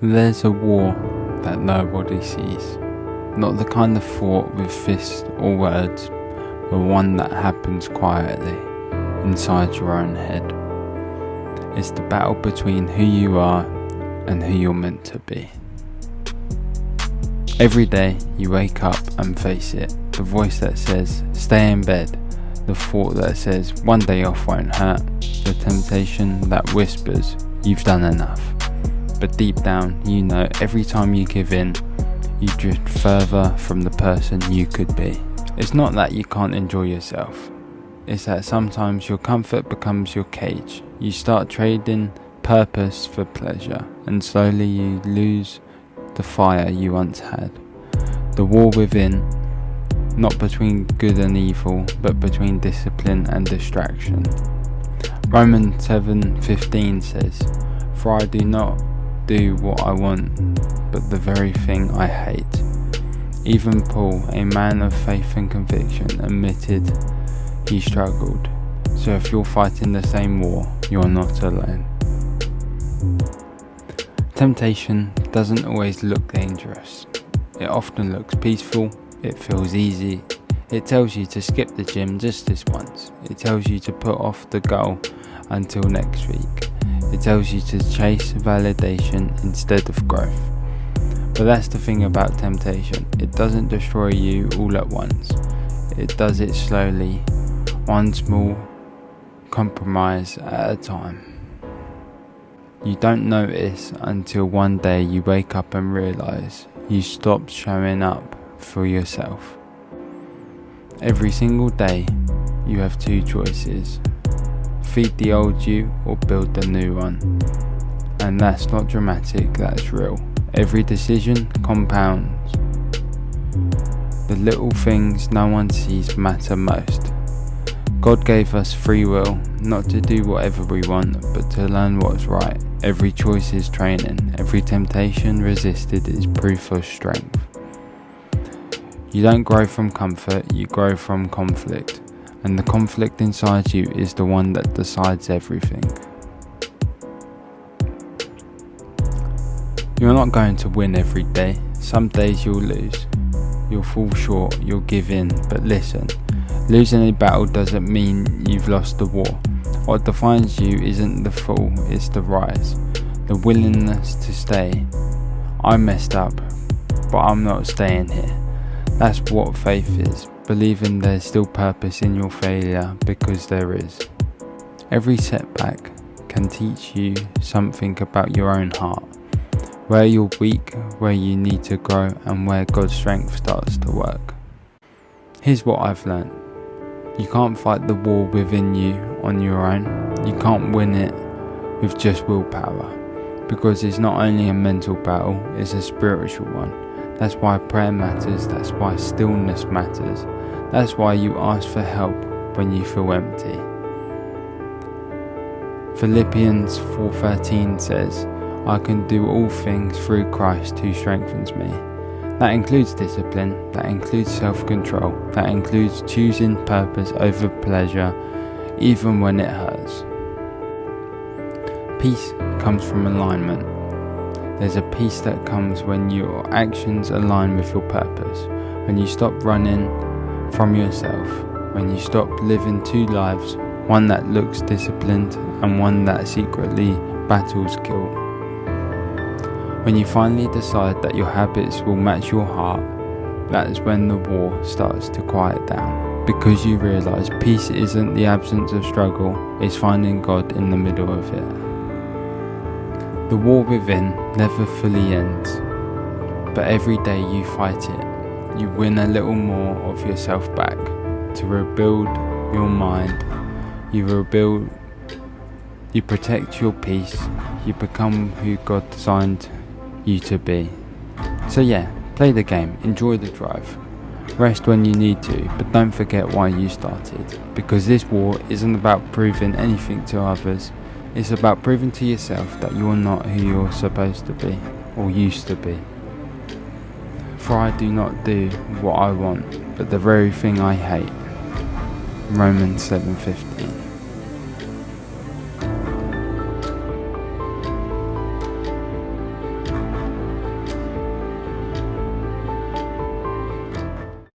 There's a war that nobody sees. Not the kind of fought with fists or words, but one that happens quietly, inside your own head. It's the battle between who you are and who you're meant to be. Every day you wake up and face it. The voice that says, stay in bed. The thought that says, one day off won't hurt. The temptation that whispers, you've done enough. But deep down, you know every time you give in, you drift further from the person you could be. It's not that you can't enjoy yourself. It's that sometimes your comfort becomes your cage. You start trading purpose for pleasure, and slowly you lose the fire you once had. The war within, not between good and evil, but between discipline and distraction. Romans 7:15 says, for I do not do what I want, but the very thing I hate. Even Paul, a man of faith and conviction, admitted he struggled. So if you're fighting the same war, you're not alone. Temptation doesn't always look dangerous. It often looks peaceful, it feels easy. It tells you to skip the gym just this once. It tells you to put off the goal until next week. It tells you to chase validation instead of growth. But that's the thing about temptation. It doesn't destroy you all at once. It does it slowly, one small compromise at a time. You don't notice until one day you wake up and realize you stopped showing up for yourself. Every single day you have two choices: feed the old you or build the new one. And that's not dramatic, that's real. Every decision compounds. The little things no one sees matter most. God gave us free will, not to do whatever we want, but to learn what's right. Every choice is training. Every temptation resisted is proof of strength. You don't grow from comfort, you grow from conflict. And the conflict inside you is the one that decides everything. You're not going to win every day. Some days you'll lose. You'll fall short, you'll give in. But listen, losing a battle doesn't mean you've lost the war. What defines you isn't the fall, it's the rise. The willingness to stay. I messed up, but I'm not staying here. That's what faith is. Believing there's still purpose in your failure, because there is. Every setback can teach you something about your own heart. Where you're weak, where you need to grow, and where God's strength starts to work. Here's what I've learned. You can't fight the war within you on your own. You can't win it with just willpower. Because it's not only a mental battle, it's a spiritual one. That's why prayer matters, that's why stillness matters. That's why you ask for help when you feel empty. Philippians 4:13 says, I can do all things through Christ who strengthens me. That includes discipline, that includes self-control, that includes choosing purpose over pleasure, even when it hurts. Peace comes from alignment. There's a peace that comes when your actions align with your purpose, when you stop running from yourself, when you stop living two lives, one that looks disciplined and one that secretly battles guilt. When you finally decide that your habits will match your heart, that is when the war starts to quiet down. Because you realize peace isn't the absence of struggle, it's finding God in the middle of it. The war within never fully ends, but every day you fight it, you win a little more of yourself back. To rebuild your mind, you protect your peace, you become who God designed you to be. So yeah, play the game, enjoy the drive. Rest when you need to, but don't forget why you started. Because this war isn't about proving anything to others. It's about proving to yourself that you're not who you're supposed to be, or used to be. For I do not do what I want, but the very thing I hate. Romans 7:15.